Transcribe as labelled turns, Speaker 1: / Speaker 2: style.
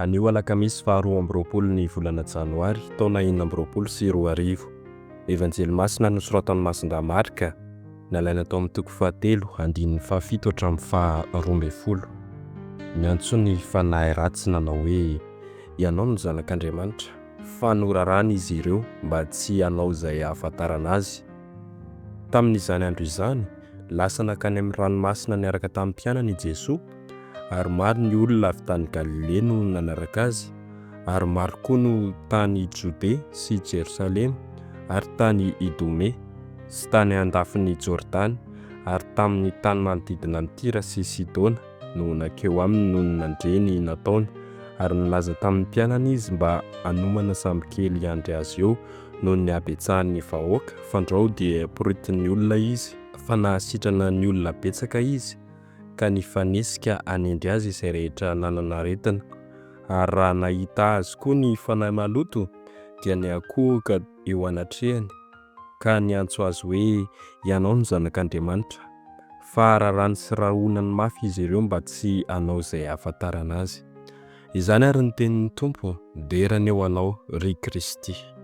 Speaker 1: Anio alakamisy faharoa amby roapolo ny volana janoary taona enina amby roapolo sy roa arivo. Evanjely masina nosoratan'ny Masindà Marika, nalaina tao amin'ny toko fahatelo andininy fahafito hatramin'ny faharoa ambin'ny folo. Miantso ny fanahy ratsy nanao hoe ianao no zanak'Andriamanitra, fanorarana izy ireo mba tsy hanao izay ahafantarana azy. Tamin'izany andro izany, lasa nakany amin'ny ranomasina niaraka tamin'ny mpianany i Jesoa, ary maro ny olona avy tany Galilea no nanaraka azy, ary maro koa no tany Jodea sy Jerosalema, ary tany Idome sy tany andafin'ny Jordany, ary tamin'ny tany manodidina ny Tira sy Sidona no nakeo aminy noho ny nandreny nataony, ary nilaza tamin'ny mpianany izy mba hanomana sambo kely handry azy eo noho ny habetsahan'ny vahoaka. Fandrao dia poritin'ny olona izy, fa nahasitrana ny olona betsaka izy ka nifanesika hanendry azy izay rehetra nanana aretina. Ary raha nahita azy koa ny fanahy maloto dia niakohoka eo anatrehany ka niantso azy hoe ianao no zanak'Andriamanitra, fa rarany sy rahonany mafy izy ireo mba tsy hanao izay ahafantarana azy. Izany ary ny tenin'ny Tompo, derany eo anao ry Kristy.